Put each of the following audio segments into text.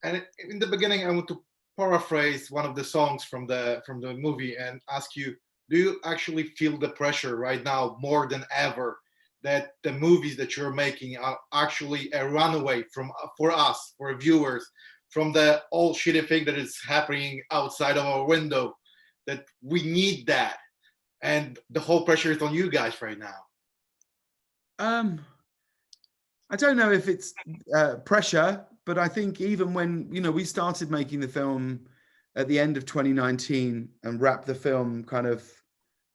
And in the beginning, I want to paraphrase one of the songs from the movie and ask you: do you actually feel the pressure right now more than ever that the movies that you're making are actually a runaway from for us, for viewers, from the all shitty thing that is happening outside of our window? That we need that, and the whole pressure is on you guys right now. I don't know if it's pressure, but I think even when, we started making the film at the end of 2019 and wrapped the film kind of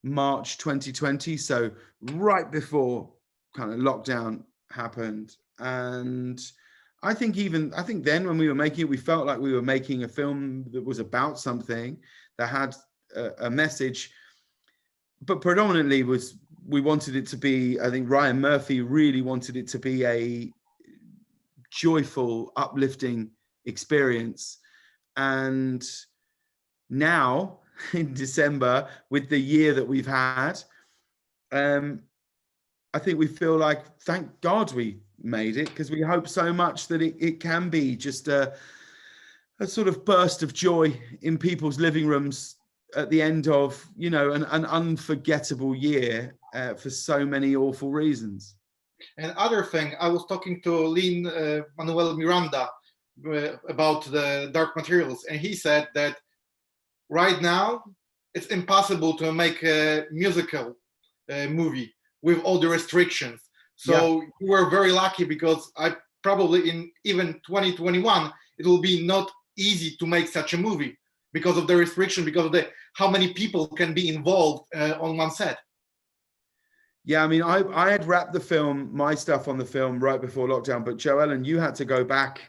March 2020, so right before kind of lockdown happened. And I think then when we were making it, we felt like we were making a film that was about something, that had a message, but predominantly we wanted it to be, I think Ryan Murphy really wanted it to be a joyful, uplifting experience. And now in December, with the year that we've had, I think we feel like, thank God we made it, because we hope so much that it can be just a sort of burst of joy in people's living rooms at the end of, an unforgettable year for so many awful reasons. And other thing, I was talking to Lin-Manuel Miranda about the Dark Materials, and he said that right now it's impossible to make a musical movie with all the restrictions. So yeah, you were very lucky, because I probably in even 2021 it will be not easy to make such a movie because of the restriction, because of how many people can be involved on one set. Yeah, I mean, I had wrapped my stuff on the film right before lockdown, but Jo Ellen, you had to go back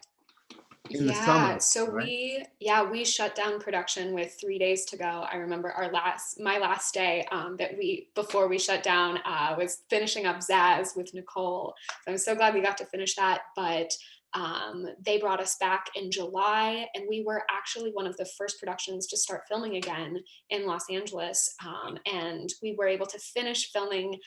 in the summer. So right? we shut down production with 3 days to go. I remember my last day before we shut down was finishing up Zaz with Nicole. So I'm so glad we got to finish that, but they brought us back in July, and we were actually one of the first productions to start filming again in Los Angeles. And we were able to finish filming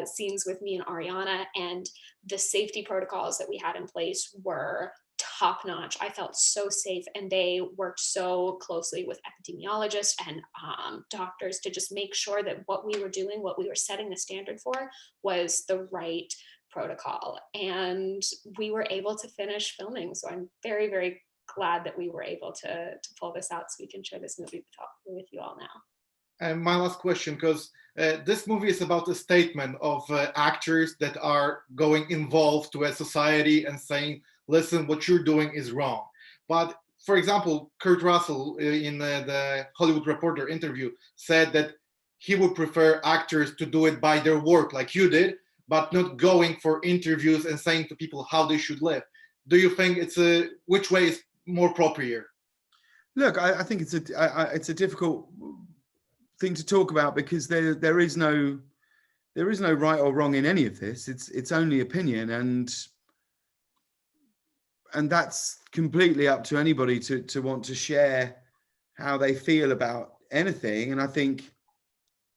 scenes with me and Ariana, and the safety protocols that we had in place were top notch. I felt so safe, and they worked so closely with epidemiologists and doctors to just make sure that what we were doing, what we were setting the standard for, was the right protocol. And we were able to finish filming. So I'm very, very glad that we were able to pull this out so we can share this movie with you all now. And my last question, because this movie is about a statement of actors that are going involved to a society and saying, listen, what you're doing is wrong. But for example, Kurt Russell in the Hollywood Reporter interview said that he would prefer actors to do it by their work like you did, but not going for interviews and saying to people how they should live. Do you think which way is more proper here? Look, I think it's a difficult thing to talk about, because there is no right or wrong in any of this. It's only opinion, and that's completely up to anybody to want to share how they feel about anything. And I think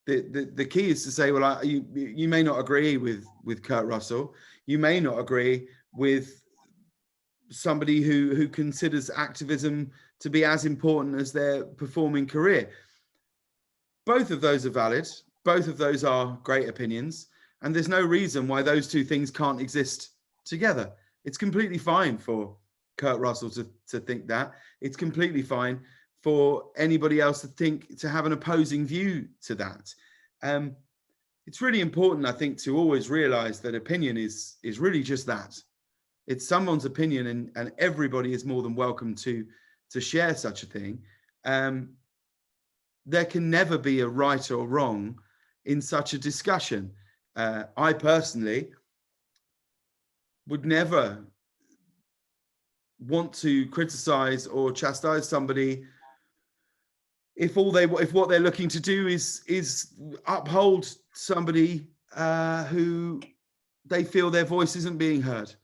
the key is to say, well, you may not agree with Kurt Russell, you may not agree with somebody who considers activism to be as important as their performing career. Both of those are valid. Both of those are great opinions. And there's no reason why those two things can't exist together. It's completely fine for Kurt Russell to think that. It's completely fine for anybody else to have an opposing view to that. It's really important, I think, to always realize that opinion is really just that. It's someone's opinion, and everybody is more than welcome to share such a thing. There can never be a right or wrong in such a discussion. I personally would never want to criticize or chastise somebody if what they're looking to do is uphold somebody who they feel their voice isn't being heard.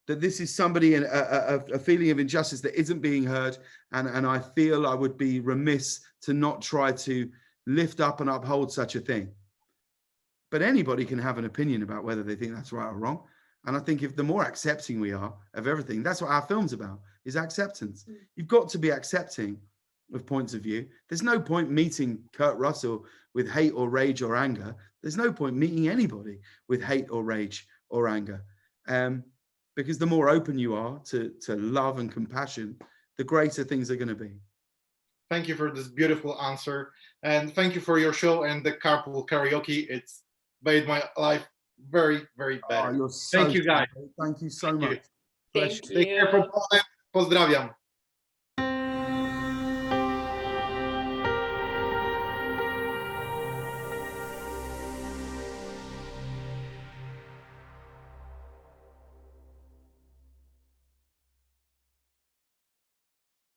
That this is somebody in a feeling of injustice that isn't being heard, and I feel I would be remiss to not try to lift up and uphold such a thing. But anybody can have an opinion about whether they think that's right or wrong. And I think if the more accepting we are of everything, that's what our film's about. is acceptance. You've got to be accepting of points of view. There's no point meeting Kurt Russell with hate or rage or anger. There's no point meeting anybody with hate or rage or anger. Because the more open you are to love and compassion, the greater things are going to be. Thank you for this beautiful answer. And thank you for your show and the carpool karaoke. It's made my life very, very better. You're so Thank you, guys. Thank you so Thank you. much. Thank Take care from you. Poland. Pozdrawiam.